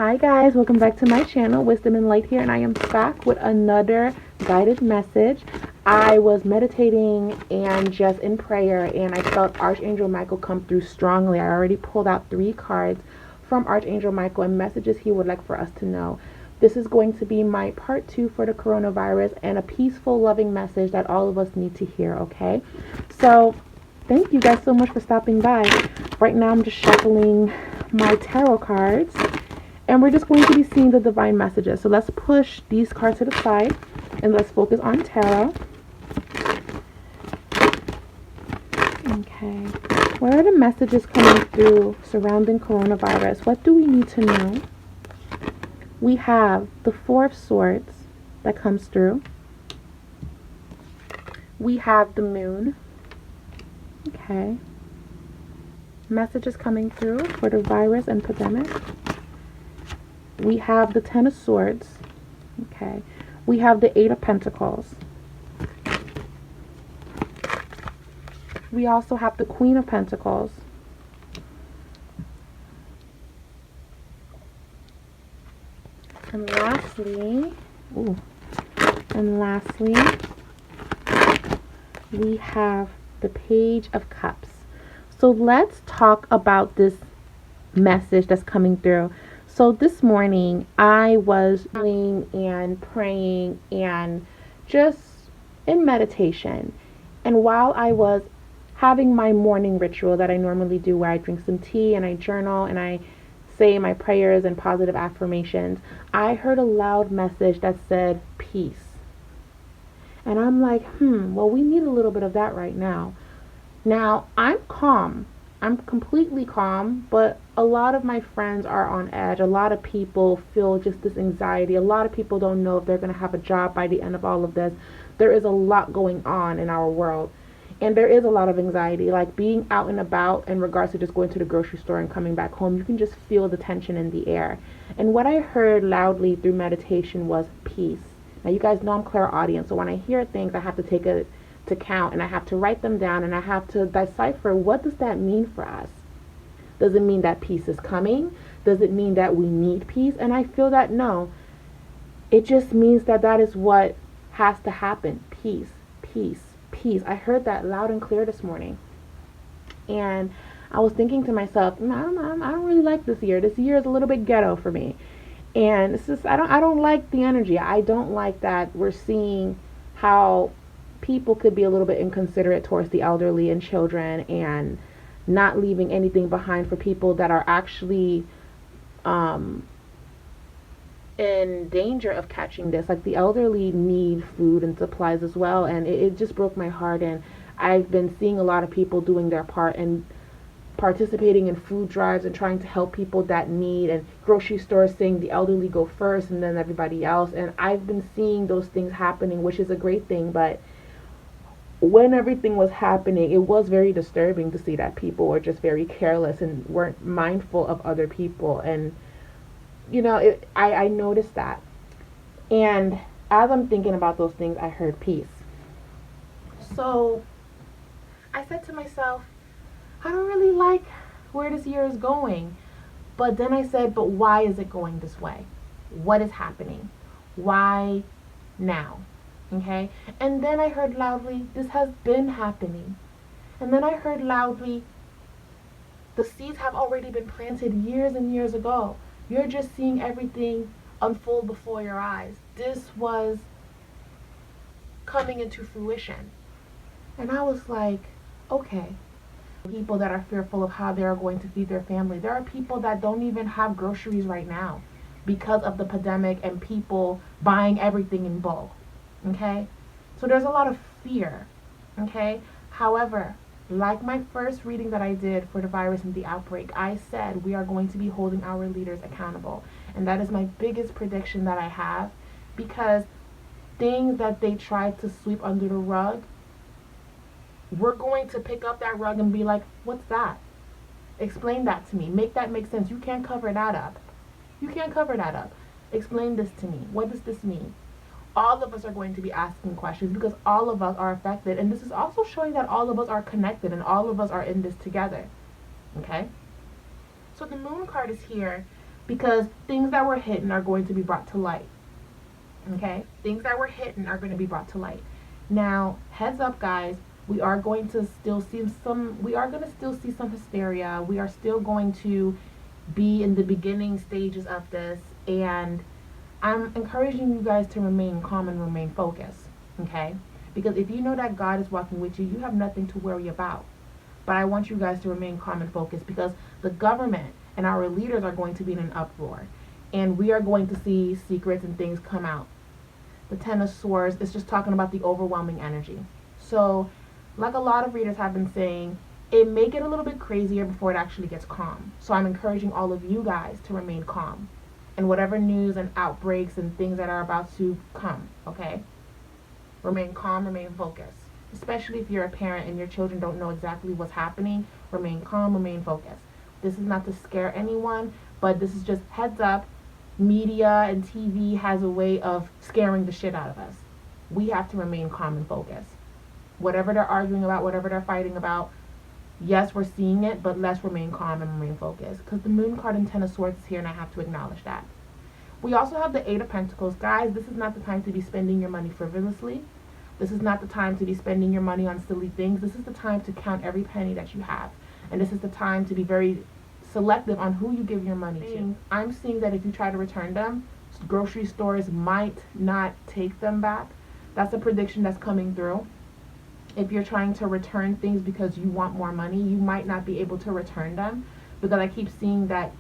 Hi guys, welcome back to my channel, Wisdom and Light here, and I am back with another guided message. I was meditating and just in prayer, and I felt Archangel Michael come through strongly. I already pulled out 3 cards from Archangel Michael and messages he would like for us to know. This is going to be my part 2 for the coronavirus and a peaceful, loving message that all of us need to hear, okay? So, thank you guys so much for stopping by. Right now I'm just shuffling my tarot cards. And we're just going to be seeing the divine messages. So let's push these cards to the side and let's focus on tarot. Okay. What are the messages coming through surrounding coronavirus? What do we need to know? We have the 4 of Swords that comes through. We have the Moon. Okay. Messages coming through for the virus and pandemic. We have the 10 of Swords. Okay. We have the 8 of Pentacles. We also have the Queen of Pentacles. And lastly, we have the Page of Cups. So let's talk about this message that's coming through. So this morning I was praying and just in meditation. And while I was having my morning ritual that I normally do, where I drink some tea and I journal and I say my prayers and positive affirmations, I heard a loud message that said peace. And I'm like, well, we need a little bit of that right now. Now, I'm calm. I'm completely calm, but a lot of my friends are on edge. A lot of people feel just this anxiety. A lot of people don't know if they're going to have a job by the end of all of this. There is a lot going on in our world, and there is a lot of anxiety. Like being out and about in regards to just going to the grocery store and coming back home, you can just feel the tension in the air. And what I heard loudly through meditation was peace. Now, you guys know I'm clairaudient, so when I hear things, I have to take it to count, and I have to write them down, and I have to decipher, what does that mean for us? Does it mean that peace is coming? Does it mean that we need peace? And I feel that no, it just means that that is what has to happen. Peace, peace, peace. I heard that loud and clear this morning, and I was thinking to myself, I don't really like this year. This year is a little bit ghetto for me, and it's just I don't like the energy. I don't like that we're seeing how people could be a little bit inconsiderate towards the elderly and children and not leaving anything behind for people that are actually in danger of catching this. Like the elderly need food and supplies as well, and it just broke my heart. And I've been seeing a lot of people doing their part and participating in food drives and trying to help people that need, and grocery stores saying the elderly go first and then everybody else. And I've been seeing those things happening, which is a great thing, but when everything was happening, it was very disturbing to see that people were just very careless and weren't mindful of other people. And I noticed that. And as I'm thinking about those things, I heard peace. So I said to myself, I don't really like where this year is going. But then I said, but why is it going this way? What is happening? Why now? Okay, and then I heard loudly, this has been happening. And then I heard loudly, the seeds have already been planted years and years ago. You're just seeing everything unfold before your eyes. This was coming into fruition. And I was like, okay. People that are fearful of how they're going to feed their family. There are people that don't even have groceries right now because of the pandemic and people buying everything in bulk. Okay, so there's a lot of fear. Okay, however, like my first reading that I did for the virus and the outbreak, I said we are going to be holding our leaders accountable, and that is my biggest prediction that I have, because things that they tried to sweep under the rug, we're going to pick up that rug and be like, what's that? Explain that to me. Make that make sense. You can't cover that up. You can't cover that up. Explain this to me. What does this mean? All of us are going to be asking questions because all of us are affected. And this is also showing that all of us are connected and all of us are in this together. Okay? So the Moon card is here because things that were hidden are going to be brought to light. Okay? Things that were hidden are going to be brought to light. Now, heads up, guys, we are going to still see some hysteria. We are still going to be in the beginning stages of this, and I'm encouraging you guys to remain calm and remain focused, okay? Because if you know that God is walking with you, you have nothing to worry about. But I want you guys to remain calm and focused, because the government and our leaders are going to be in an uproar, and we are going to see secrets and things come out. The Ten of Swords is just talking about the overwhelming energy. So, like a lot of readers have been saying, it may get a little bit crazier before it actually gets calm. So I'm encouraging all of you guys to remain calm and whatever news and outbreaks and things that are about to come, okay? Remain calm, remain focused. Especially if you're a parent and your children don't know exactly what's happening, remain calm, remain focused. This is not to scare anyone, but this is just heads up. Media and TV has a way of scaring the shit out of us. We have to remain calm and focused. Whatever they're arguing about, whatever they're fighting about, yes, we're seeing it, but let's remain calm and remain focused. Because the Moon card and Ten of Swords is here, and I have to acknowledge that. We also have the Eight of Pentacles. Guys, this is not the time to be spending your money frivolously. This is not the time to be spending your money on silly things. This is the time to count every penny that you have. And this is the time to be very selective on who you give your money to. I'm seeing that if you try to return them, grocery stores might not take them back. That's a prediction that's coming through. If you're trying to return things because you want more money, you might not be able to return them, because I keep seeing that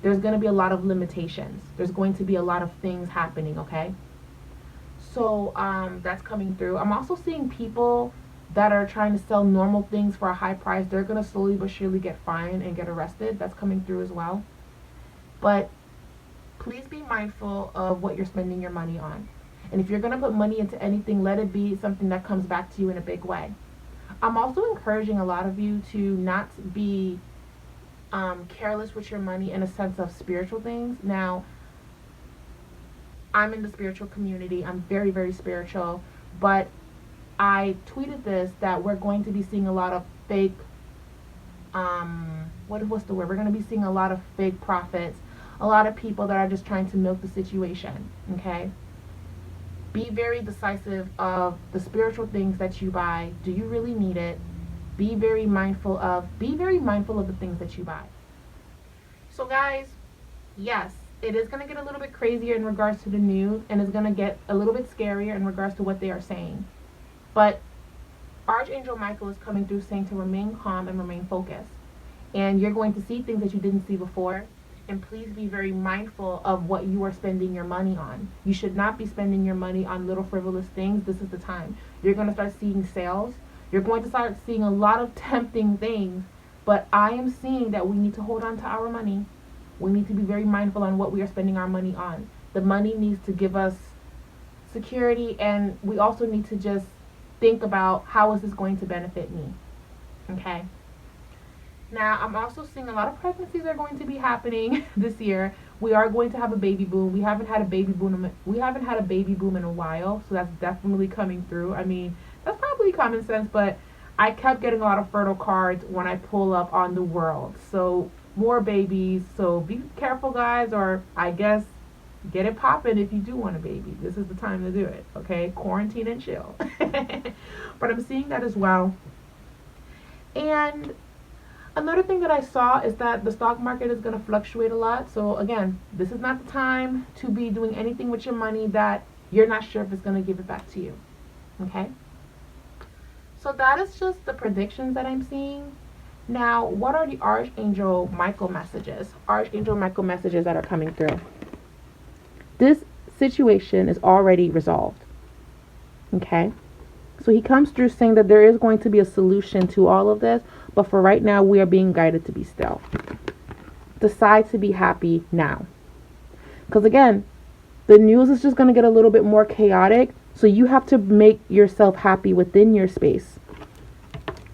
there's going to be a lot of limitations. There's going to be a lot of things happening, okay? So that's coming through. I'm also seeing people that are trying to sell normal things for a high price. They're going to slowly but surely get fined and get arrested. That's coming through as well. But please be mindful of what you're spending your money on. And if you're going to put money into anything, let it be something that comes back to you in a big way. I'm also encouraging a lot of you to not be careless with your money in a sense of spiritual things. Now, I'm in the spiritual community. I'm very, very spiritual. But I tweeted this, that we're going to be seeing a lot of fake, what's the word? We're going to be seeing a lot of fake prophets, a lot of people that are just trying to milk the situation, okay? Be very decisive of the spiritual things that you buy. Do you really need it? Be very mindful of the things that you buy. So guys, yes, it is going to get a little bit crazier in regards to the news, and it's going to get a little bit scarier in regards to what they are saying. But Archangel Michael is coming through saying to remain calm and remain focused. And you're going to see things that you didn't see before. And please be very mindful of what you are spending your money on. You should not be spending your money on little frivolous things. This is the time. You're going to start seeing sales. You're going to start seeing a lot of tempting things. But I am seeing that we need to hold on to our money. We need to be very mindful on what we are spending our money on. The money needs to give us security, and we also need to just think about, how is this going to benefit me? Okay. Now, I'm also seeing a lot of pregnancies are going to be happening this year. We are going to have a baby boom. We haven't had a baby boom. We haven't had a baby boom in a while, so that's definitely coming through. I mean, that's probably common sense, but I kept getting a lot of fertile cards when I pull up on the world. So more babies. So be careful, guys, or I guess get it popping if you do want a baby. This is the time to do it. Okay, quarantine and chill. But I'm seeing that as well. And another thing that I saw is that the stock market is going to fluctuate a lot. So again, this is not the time to be doing anything with your money that you're not sure if it's going to give it back to you. Okay? So that is just the predictions that I'm seeing. Now, what are the Archangel Michael messages? Archangel Michael messages that are coming through. This situation is already resolved. Okay? So he comes through saying that there is going to be a solution to all of this, but for right now, we are being guided to be still. Decide to be happy now. Because again, the news is just going to get a little bit more chaotic, so you have to make yourself happy within your space.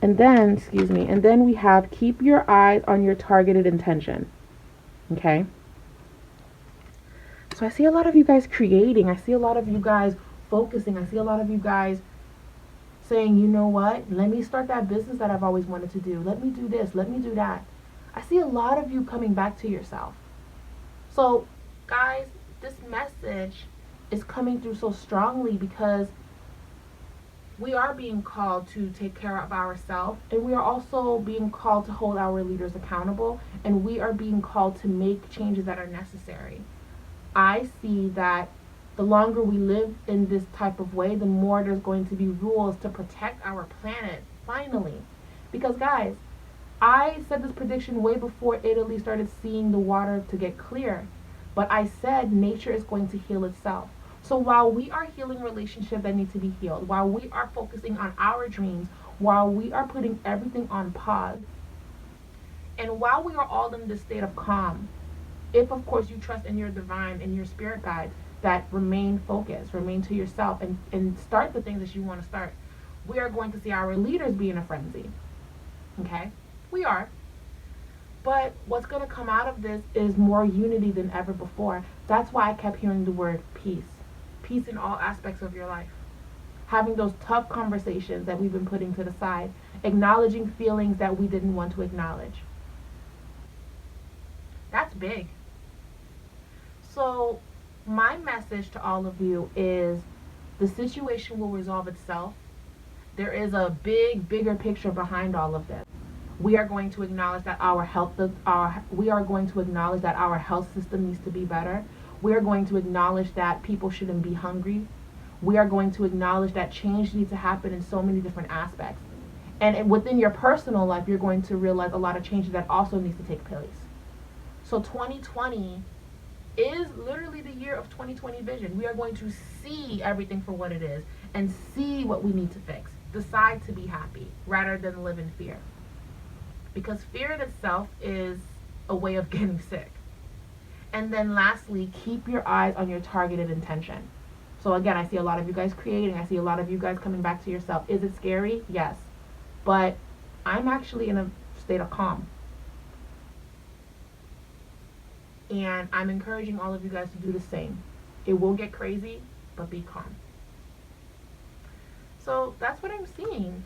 And then, and then we have keep your eyes on your targeted intention. Okay? So I see a lot of you guys creating. I see a lot of you guys focusing. I see a lot of you guys saying, you know what, let me start that business that I've always wanted to do. Let me do this. Let me do that. I see a lot of you coming back to yourself. So, guys, this message is coming through so strongly because we are being called to take care of ourselves, and we are also being called to hold our leaders accountable, and we are being called to make changes that are necessary. I see that the longer we live in this type of way, the more there's going to be rules to protect our planet, finally. Because, guys, I said this prediction way before Italy started seeing the water to get clear. But I said nature is going to heal itself. So while we are healing relationships that need to be healed, while we are focusing on our dreams, while we are putting everything on pause, and while we are all in this state of calm, if of course you trust in your divine and your spirit guides, that remain focused, remain to yourself, and start the things that you want to start, we are going to see our leaders be in a frenzy. Okay? We are. But what's going to come out of this is more unity than ever before. That's why I kept hearing the word peace. Peace in all aspects of your life. Having those tough conversations that we've been putting to the side. Acknowledging feelings that we didn't want to acknowledge. That's big. So, my message to all of you is the situation will resolve itself. There is a bigger picture behind all of this. We are going to acknowledge that we are going to acknowledge that our health system needs to be better. We are going to acknowledge that people shouldn't be hungry. We are going to acknowledge that change needs to happen in so many different aspects. And within your personal life, you're going to realize a lot of changes that also needs to take place. So 2020 is literally the year of 2020 vision. We are going to see everything for what it is and see what we need to fix. Decide to be happy rather than live in fear. Because fear in itself is a way of getting sick. And then lastly, keep your eyes on your targeted intention. So again, I see a lot of you guys creating. I see a lot of you guys coming back to yourself. Is it scary? Yes. But I'm actually in a state of calm. And I'm encouraging all of you guys to do the same. It will get crazy, but be calm. So that's what I'm seeing.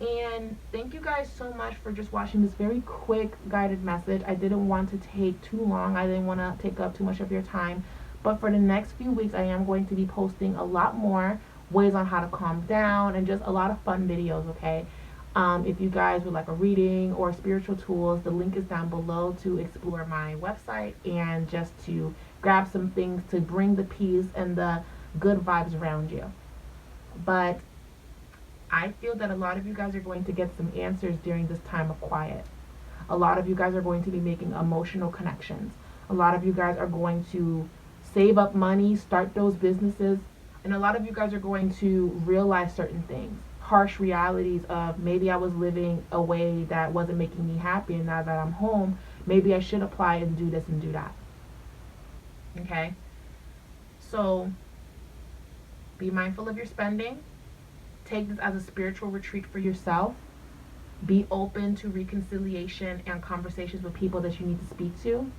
And thank you guys so much for just watching this very quick guided message. I didn't want to take too long. I didn't want to take up too much of your time. But for the next few weeks, I am going to be posting a lot more ways on how to calm down and just a lot of fun videos, okay? If you guys would like a reading or spiritual tools, the link is down below to explore my website and just to grab some things to bring the peace and the good vibes around you. But I feel that a lot of you guys are going to get some answers during this time of quiet. A lot of you guys are going to be making emotional connections. A lot of you guys are going to save up money, start those businesses. And a lot of you guys are going to realize certain things. Harsh realities of maybe I was living a way that wasn't making me happy, and now that I'm home, maybe I should apply and do this and do that. Okay? So, be mindful of your spending. Take this as a spiritual retreat for yourself. Be open to reconciliation and conversations with people that you need to speak to.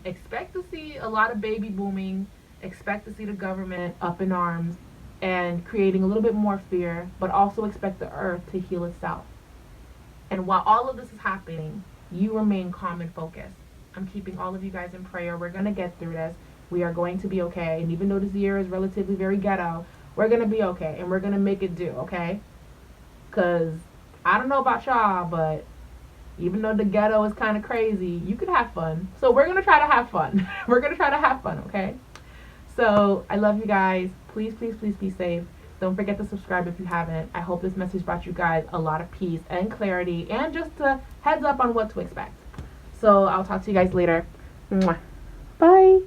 Expect to see a lot of baby booming. Expect to see the government up in arms and creating a little bit more fear, but also expect the earth to heal itself. And while all of this is happening, you remain calm and focused. I'm keeping all of you guys in prayer. We're going to get through this. We are going to be okay. And even though this year is relatively very ghetto, we're going to be okay. And we're going to make it do, okay? Because I don't know about y'all, but even though the ghetto is kind of crazy, you can have fun. So we're going to try to have fun. We're going to try to have fun, okay? So I love you guys. Please, please, please be safe. Don't forget to subscribe if you haven't. I hope this message brought you guys a lot of peace and clarity and just a heads up on what to expect. So I'll talk to you guys later. Mwah. Bye.